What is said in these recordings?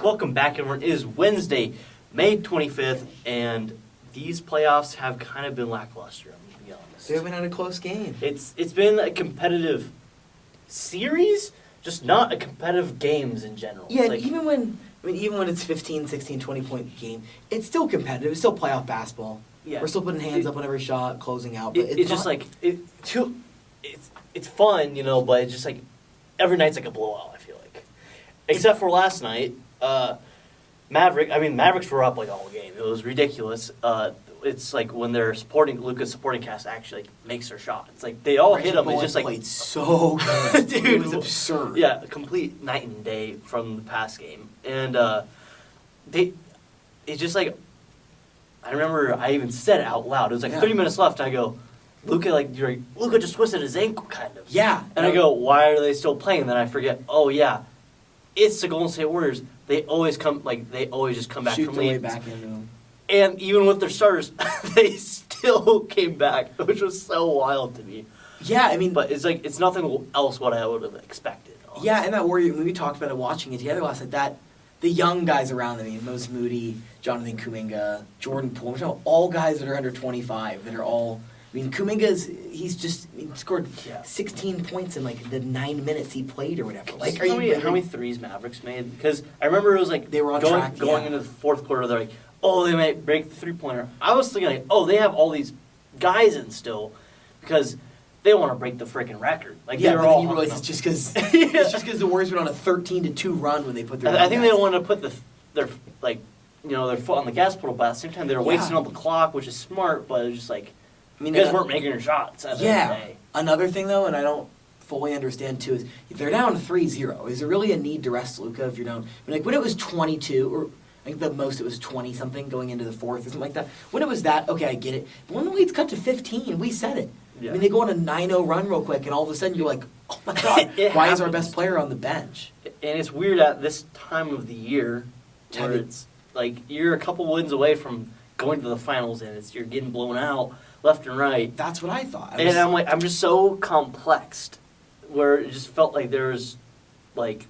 Welcome back, everyone. It is Wednesday, May 25th, and these playoffs have kind of been lackluster, I'm going to be honest. We haven't had a close game. It's been a competitive series, just not a competitive games in general. Yeah, It's like, even when it's 15, 16, 20-point game, it's still competitive. It's still playoff basketball. yeah, We're still putting hands up on every shot, closing out. But it's just like it's fun, but it's just like every night's like a blowout, I feel like. Except for last night, Mavericks were up like all game. It was ridiculous. It's like when their Luka's supporting cast actually makes their shot. It's like they all hit him. It's just like played so good. dude, It was absurd. Yeah, a complete night and day from the past game. And it's just like, I remember I even said it out loud. It was like 30 minutes left. And I go, Luka just twisted his ankle, kind of. Yeah. And I go, why are they still playing? And then I forget. Oh yeah, it's the Golden State Warriors. They always just come back Shoot from their way lead. back into them. And even with their starters, they still came back, which was so wild to me. Yeah, I mean, But it's like it's nothing else what I would have expected. Honestly. yeah, and that Warrior, when we talked about it, watching it together last night, that the young guys around them, Moses Moody, Jonathan Kuminga, Jordan Poole, all guys that are under 25 that are all. I mean, he scored 16 points in like the 9 minutes he played or whatever. Like, how many threes Mavericks made? Because I remember it was like they were on going track, into the fourth quarter. They're like, oh, they might break the 3-pointer. I was thinking like, oh, they have all these guys in still because they want to break the freaking record. Like yeah, they were but all. then you realize it's just because the Warriors went on a 13-2 run when they put their. I think they don't want to put their foot on the gas pedal, but at the same time they're wasting all the clock, which is smart. But it's just like, you guys weren't making your shots. At the end of the day. Another thing though, and I don't fully understand too, is if they're down 3-0, is there really a need to rest Luka if you're down? I mean, like when it was 22 or. I think the most it was 20-something going into the fourth or something like that. When it was that, okay, I get it. But when the lead's cut to 15, we said it. Yeah. I mean, they go on a 9-0 run real quick, and all of a sudden you're like, oh my God, why is our best player on the bench? And it's weird at this time of the year where it's like you're a couple wins away from going to the finals, and you're getting blown out left and right. That's what I thought. I'm just so complexed where it just felt like there was like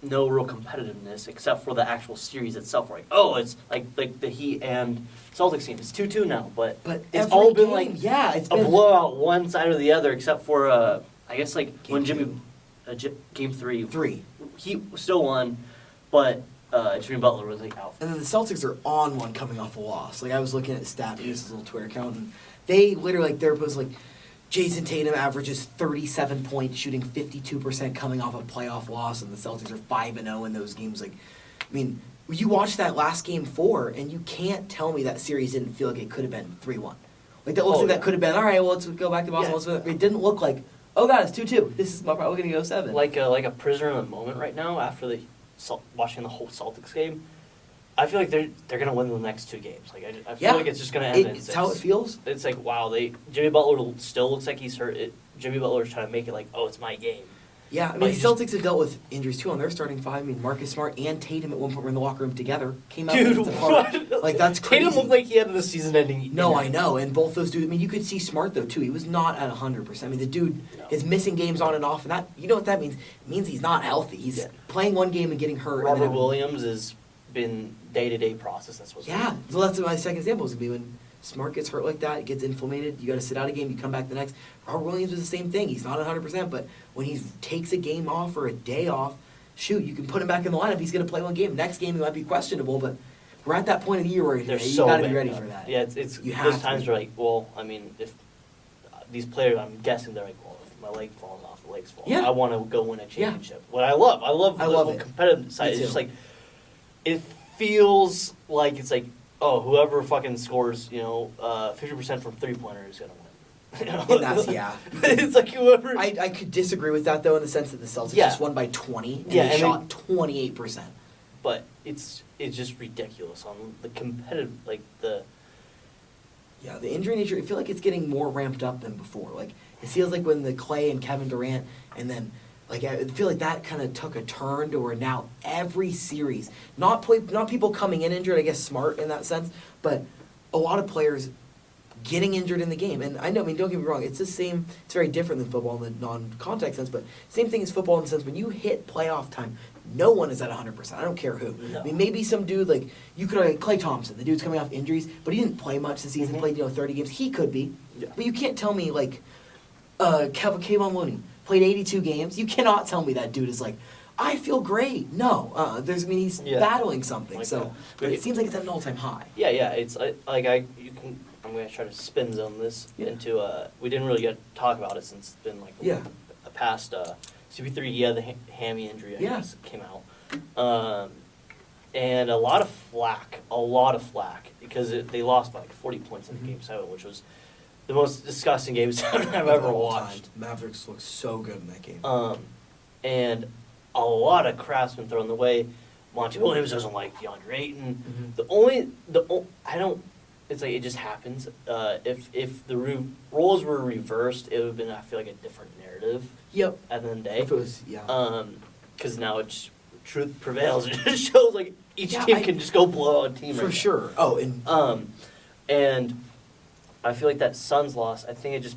no real competitiveness except for the actual series itself. Like, oh, it's like the Heat and Celtics team. It's 2-2 now, but it's all been like it's a blowout one side or the other, except for I guess like when game three, he still won, but Jimmy Butler was like out. And then the Celtics are on one coming off a loss. Like I was looking at Stat News' little Twitter account, and they literally there was like. Jason Tatum averages 37 points, shooting 52% coming off a playoff loss, and the Celtics are 5-0 in those games. Like, I mean, you watch that last game 4, and you can't tell me that series didn't feel like it could have been 3-1. Like, that looks like that could have been, all right, well, let's go back to Boston. Yeah. It didn't look like, oh, God, it's 2-2. This is probably going to go 7. Like a prisoner in the moment right now after watching the whole Celtics game. I feel like they're going to win the next 2 games. Like I feel like it's just going to end in 6. It's how it feels. It's like, wow, Jimmy Butler still looks like he's hurt. Jimmy Butler's trying to make it like, oh, it's my game. Yeah, I mean, the Celtics have dealt with injuries too on their starting 5. I mean, Marcus Smart and Tatum at one point were in the locker room together. Came out. Dude, what? Like, that's crazy. Tatum looked like he had the season-ending. No, I know, and both those dudes. I mean, you could see Smart though too. He was not at 100%. I mean, the dude is missing games on and off, and that you know what that means? It means he's not healthy. He's playing one game and getting hurt. Robert Williams has been day-to-day process. That's what's so that's my second example is going to be when Smart gets hurt like that, it gets inflamed, you got to sit out a game, you come back the next. Robert Williams was the same thing. He's not 100%, but when he takes a game off or a day off, shoot, you can put him back in the lineup. He's going to play one game. Next game, he might be questionable, but we're at that point of the year where you got to be ready for that. Yeah, it's those times where like, well, I mean, if these players, I'm guessing they're like, well, if my leg falls off, the leg's falling. I want to go win a championship. What I love the whole competitive side. It's just like, it feels like it's like, oh, whoever fucking scores, 50% from 3-pointer is going to win. And that's, it's like whoever... I could disagree with that, though, in the sense that the Celtics just won by 20, and they shot 28%. But it's just ridiculous on the competitive, like the... Yeah, the injury nature, I feel like it's getting more ramped up than before. Like, it feels like when the Clay and Kevin Durant, and then... Like, I feel like that kind of took a turn to where now every series, not people coming in injured, I guess Smart in that sense, but a lot of players getting injured in the game. And I know, I mean, don't get me wrong, it's the same, it's very different than football in the non-contact sense, but same thing as football in the sense when you hit playoff time, No one is at 100%. I don't care who. No. I mean, maybe some dude like you could have Klay Thompson. The dude's coming off injuries, but he didn't play much this season. Played 30 games. He could be, but you can't tell me like Kevon Looney played 82 games. You cannot tell me that dude is like, I feel great. No, he's battling something. Like but it seems like it's at an all-time high. Yeah. It's I'm gonna try to spin zone this into. We didn't really get to talk about it since it's been like a past. CP3, he had the hammy injury. I guess came out, and a lot of flack because they lost by like 40 points in Game 7, which was the most disgusting Game 7 I've ever watched. Mavericks looked so good in that game. And a lot of crap's been thrown the way. Monty Williams doesn't like DeAndre Ayton. I don't. It's like it just happens. If the roles were reversed, it would have been, I feel like, a different narrative. Yep. At the end of the day. If it was, because now it's truth prevails. It just shows like each team can just go blow out a team. For sure. Oh, and I feel like that Suns loss, I think it just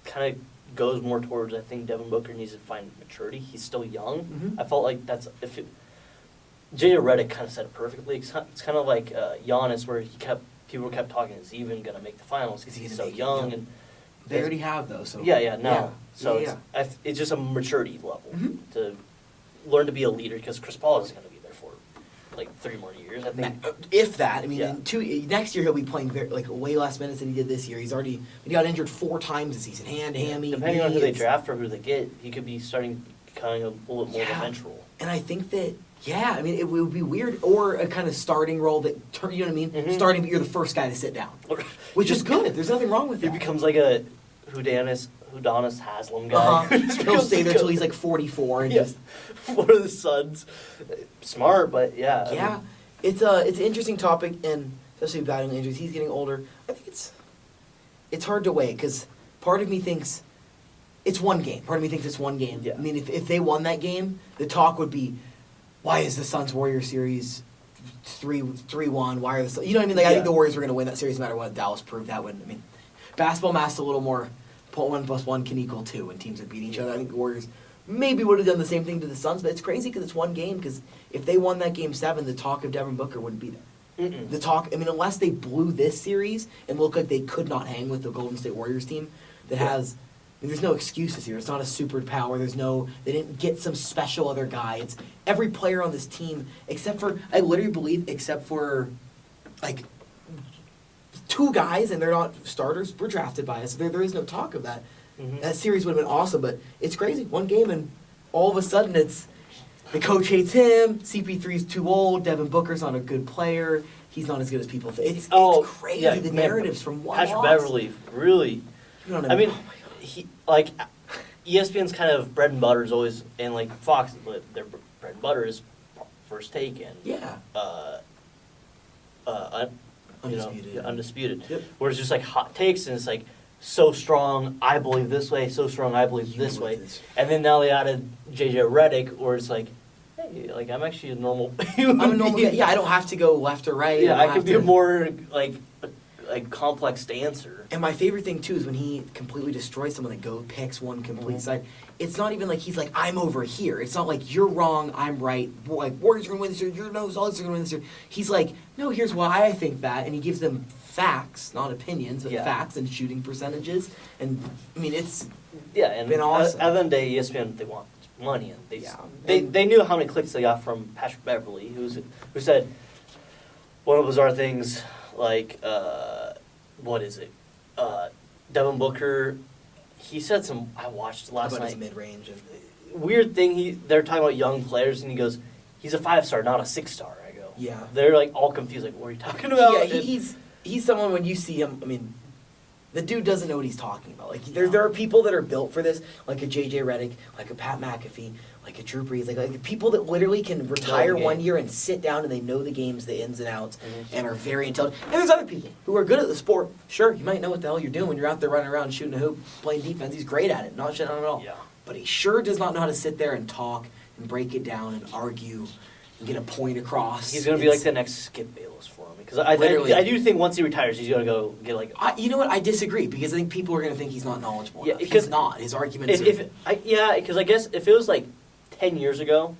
kind of goes more towards, I think Devin Booker needs to find maturity. He's still young. I felt like that's J.J. Redick kind of said it perfectly. It's kind of like Giannis, where people kept talking, is he even going to make the finals because he's so young? And they already have, though. So it's just a maturity level to learn to be a leader, because Chris Paul is going to be there for like 3 more years, I think. If that. I mean, next year he'll be playing way less minutes than he did this year. He got injured 4 times this season. Hammy. Depending on who they draft or who they get, he could be starting kind of a little more eventual. And I think that, I mean, it would be weird, or a kind of starting role that, you know what I mean? Starting, but you're the first guy to sit down. Which is good. There's nothing wrong with that. He becomes like a Udonis Haslam guy. He'll stay there until he's like 44 and just... For the Suns. Smart, but Yeah. It's an interesting topic, and especially battling injuries. He's getting older. I think it's hard to weigh, because part of me thinks it's one game. Yeah. I mean, if they won that game, the talk would be, why is the Suns-Warriors series 3-1? Why are the... You know what I mean? Like, I think the Warriors were going to win that series no matter what. Dallas proved that win. I mean, basketball math's a little more... 1 + 1 can equal 2 when teams are beating each other. I think the Warriors maybe would have done the same thing to the Suns, but it's crazy because it's one game, because if they won that Game 7, the talk of Devin Booker wouldn't be there. The talk... I mean, unless they blew this series and look like they could not hang with the Golden State Warriors team that has... I mean, there's no excuses here. It's not a superpower. They didn't get some special other guy. It's every player on this team, except for, I literally believe, except for, like, 2 guys, and they're not starters, were drafted by us. There is no talk of that. That series would have been awesome, but it's crazy. One game, and all of a sudden it's, the coach hates him, CP3's too old, Devin Booker's not a good player, he's not as good as people think. It's crazy, the narratives from one Patrick loss. Beverley, really. You know what I mean? He, like, ESPN's kind of bread and butter is always, and like Fox, their bread and butter is First Take and Undisputed. Yep. Where it's just like hot takes, and it's like so strong, I believe this way, so strong, I believe this way. And then now they added J.J. Redick, where it's like, hey, like, I'm actually a normal human. I'm a normal guy. Yeah, I don't have to go left or right. Yeah, I could be a more like complex dancer. And my favorite thing too is when he completely destroys someone that picks one complete side. It's not even like he's like, I'm over here. It's not like you're wrong, I'm right. Like, Warriors are gonna win this year, your nose, all this are gonna win this year. He's like, no, here's why I think that, and he gives them facts, not opinions, but facts and shooting percentages. And I mean, it's been awesome. At the end of the day, ESPN, they want money, and they knew how many clicks they got from Patrick Beverley, who said one of the bizarre things like, what is it? Devin Booker, he said some, I watched last night. His mid-range. Weird thing, they're talking about young players, and he goes, he's a 5-star, not a 6-star. I go, yeah. They're like all confused, like, what are you talking about? Yeah, he's someone, when you see him, I mean, the dude doesn't know what he's talking about. Like, there are people that are built for this, like a J.J. Redick, like a Pat McAfee, like a Drew Brees, like people that literally can retire one year and sit down and they know the games, the ins and outs, and are very intelligent. And there's other people who are good at the sport. Sure, you might know what the hell you're doing when you're out there running around shooting a hoop, playing defense. He's great at it, not shit on it at all. Yeah. But he sure does not know how to sit there and talk and break it down and argue and get a point across. He's going to be like the next Skip Bayless for him. Because I do think once he retires, he's going to go get like... you know what? I disagree, because I think people are going to think he's not knowledgeable enough. He's not. His arguments because I guess if it was like 10 years ago,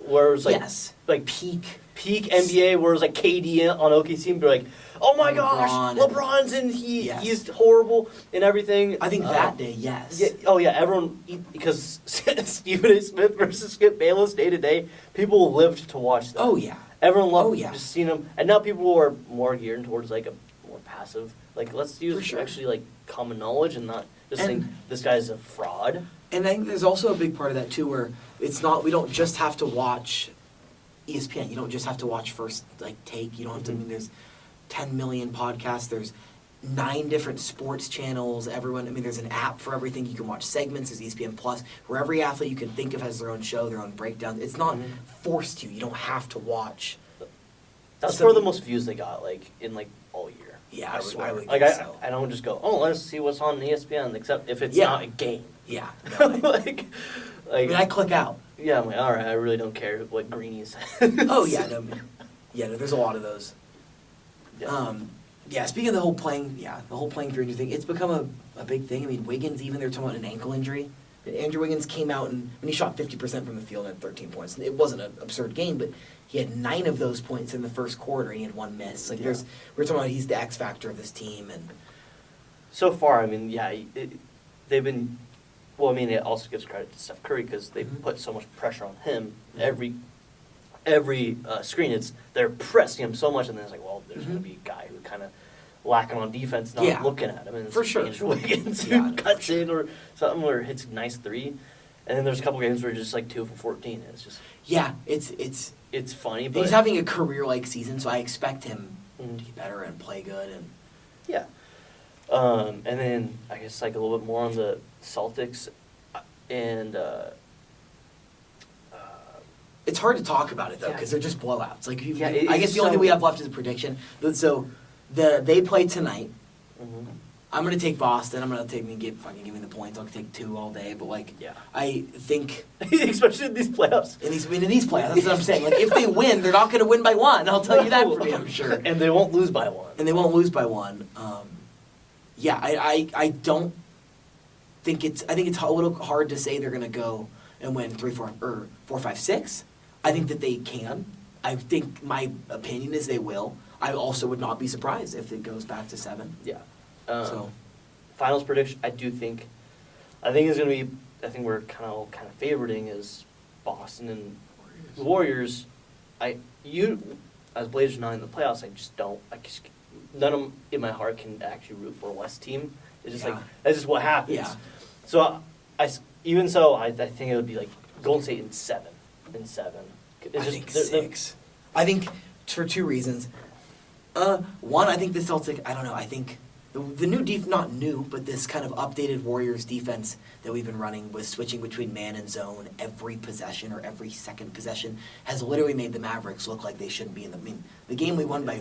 where it was like yes. like peak NBA, where it was like KD on OKC and be like, oh my gosh, LeBron's and he's horrible and everything. I think that day, yes. Yeah, everyone, because Stephen A. Smith versus Skip Bayless day to day, people lived to watch that. Oh yeah. Everyone loved just seeing them, and now people are more geared towards like a more passive. Like, let's use actually like common knowledge and not just think this guy's a fraud. And I think there's also a big part of that too, where it's not, we don't just have to watch ESPN. You don't just have to watch First Take. You don't have to. I mean, there's 10 million podcasts. There's 9 different sports channels. There's an app for everything. You can watch segments. There's ESPN Plus, where every athlete you can think of has their own show, their own breakdown. It's not forced to. You don't have to watch. That's where the most views they got, in all year. Yeah, I swear. I would think so. I don't just go, let's see what's on ESPN, except if it's not a game. Yeah. No, I click out. Yeah, I'm like, all right, I really don't care what Greenie says. Oh, yeah. No, there's a lot of those. Yeah. Speaking of the whole playing through injury thing, it's become a big thing. I mean, Wiggins, even they're talking about an ankle injury. Andrew Wiggins came out and he shot 50% from the field and had 13 points. It wasn't an absurd game, but he had 9 of those points in the first quarter and he had 1 miss. We're talking about he's the X factor of this team. And so far, I mean, they've been. Well, I mean, it also gives credit to Steph Curry because they put so much pressure on him. Every screen, they're pressing him so much, and then it's like, well, there's going to be a guy who kind of lacking on defense, not looking at him, and it's for sure. Andrew Wiggins who cuts in or something, or hits a nice 3, and then there's a couple games where it's just 2 for 14. It's just it's funny, but he's having a career-like season, so I expect him to be better and play good and and then I guess a little bit more on the Celtics, and it's hard to talk about it though because they're just blowouts. I guess the only thing we have left is a prediction. So they play tonight. Mm-hmm. I'm gonna take Boston. I'm gonna give me the points. I'll take 2 all day. But I think especially in these playoffs. In these playoffs, that's what I'm saying. If they win, they're not gonna win by 1. I'll tell you that for damn sure. And they won't lose by 1. I don't think it's. I think it's a little hard to say they're gonna go and win 3, 4, or 4, 5, 6. I think that they can. I think my opinion is they will. I also would not be surprised if it goes back to 7. Yeah. Finals prediction. I think it's gonna be. I think we're kind of favoriting is Boston and Warriors. As Blazers not in the playoffs, I just don't. None of them in my heart can actually root for a West team. It's just that's just what happens. Yeah. So I think it would be Golden State in 7. I think 6. I think for 2 reasons. One, I think the Celtics. I don't know. I think the new not new, but this kind of updated Warriors defense that we've been running with switching between man and zone every possession or every second possession has literally made the Mavericks look like they shouldn't be in the. I mean, the game we won by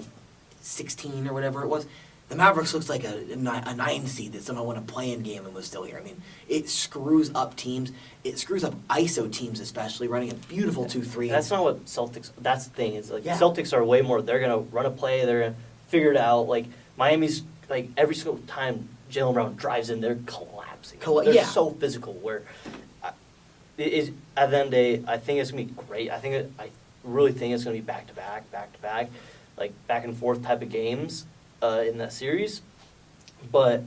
16 or whatever it was. The Mavericks looks like a 9 seed that somehow won a play-in game and was still here. I mean, it screws up teams. It screws up ISO teams, especially running a beautiful 2-3. That's not what Celtics. That's the thing. Is Celtics are way more. They're gonna run a play. They're gonna figure it out. Miami's every single time Jaylen Brown drives in, they're collapsing. They're so physical. Where at the end of the day, I think it's gonna be great. I really think it's gonna be back to back, back and forth type of games. In that series, but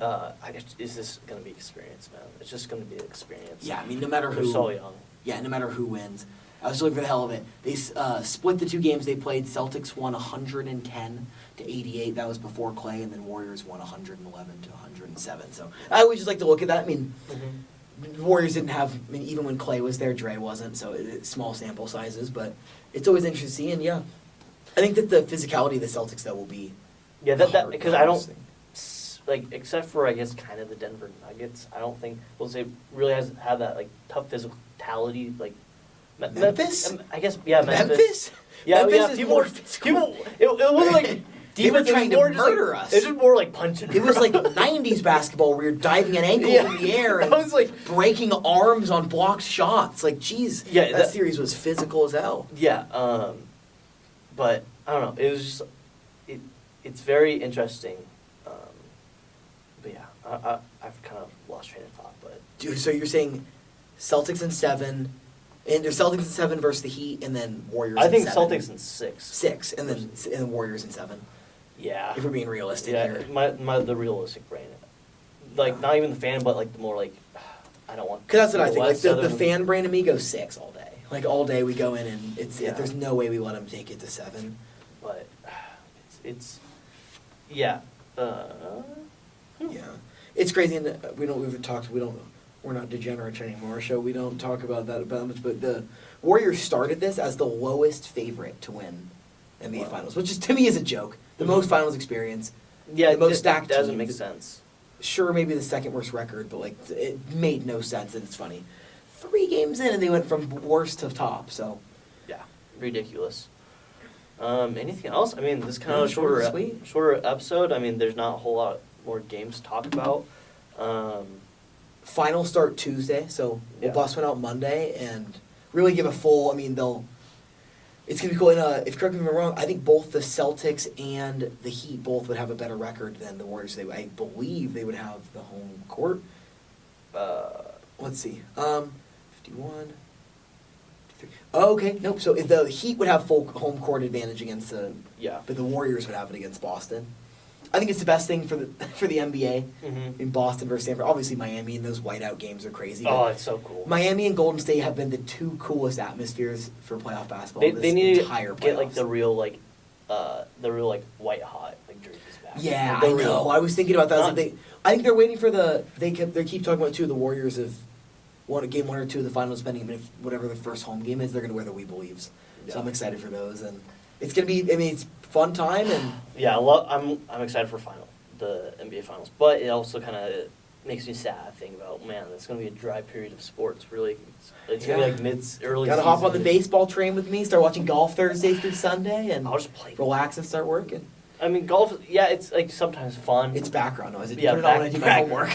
it's just going to be experience, man. It's just going to be an experience. Yeah, I mean, no matter who. They're so young. Yeah, no matter who wins. I was looking for the hell of it. They split the 2 games they played. Celtics won 110-88. That was before Clay, and then Warriors won 111-107. So I always just like to look at that. I mean, Warriors didn't have. I mean, even when Clay was there, Dre wasn't. So it's small sample sizes, but it's always interesting to see. And I think that the physicality of the Celtics though will be. Yeah, that because I don't except for I guess kind of the Denver Nuggets. I don't think Jose really has had that tough physicality Memphis. I guess Memphis. Yeah, Memphis is more physical. It wasn't they were trying to murder us. It's just more punching. It was 90s basketball where you're diving an ankle in the air and breaking arms on blocked shots. Geez, that series was physical as hell. Yeah, but I don't know. It was just. It's very interesting, but I've kind of lost train of thought. But so you're saying Celtics in 7, And there's Celtics in 7 versus the Heat, and then Warriors. I think in 7. Celtics in 6. 6, and then Warriors in 7. Yeah. If we're being realistic yeah, here. The realistic brain. Like, not even the fan, but, like, the more, like, I don't want... Because that's what I think. Like, the fan brain of me goes 6 all day. Like, all day we go in, and there's no way we let them take it to 7. But it's yeah. Yeah. It's crazy, and we're not degenerates anymore, so we don't talk about that about much, but the Warriors started this as the lowest favorite to win NBA Finals, which is, to me, is a joke. The most finals experience. Yeah, the most stacked doesn't teams. make sense. Sure, maybe the second worst record, but like it made no sense, and it's funny. 3 games in, and they went from worst to top. So, yeah, ridiculous. Anything else? I mean, this kind of shorter episode. I mean, there's not a whole lot more games to talk about. Finals start Tuesday, so we'll bust one out Monday and really give a full. I mean, it's gonna be cool. And if correct me if I'm wrong, I think both the Celtics and the Heat both would have a better record than the Warriors. I believe they would have the home court. Let's see. 51. 53. Oh, okay. Nope. So if the Heat would have full home court advantage against but the Warriors would have it against Boston. I think it's the best thing for the NBA in Boston versus Stanford. Obviously, Miami and those whiteout games are crazy. Oh, it's so cool. Miami and Golden State have been the 2 coolest atmospheres for playoff basketball. They need to get playoffs. Like the real white hot like jerseys back. Yeah, I know. I was thinking about that. I think they're waiting for they keep talking about 2 of the Warriors of game 1 or 2 of the finals, depending on whatever the first home game is, they're going to wear the We Believes. So I'm excited for those, and it's going to be. I mean, it's fun time, and yeah, I'm excited for the NBA Finals, but it also kind of makes me sad thinking about, man, it's going to be a dry period of sports. Really, it's going to be like early. Got to hop on the baseball train with me. Start watching golf Thursday through Sunday, and I'll just play. Relax and start working. I mean, golf. Yeah, it's like sometimes fun. It's background noise. Yeah, put it on when I do my homework.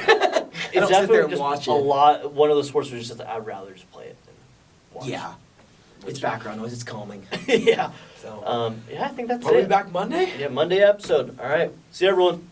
It's definitely just a lot. One of the sports where just I'd rather just play it than watch. Yeah, it's background noise. It's calming. Yeah. So I think that's it. Are we back Monday? Yeah, Monday episode. All right. See you, everyone.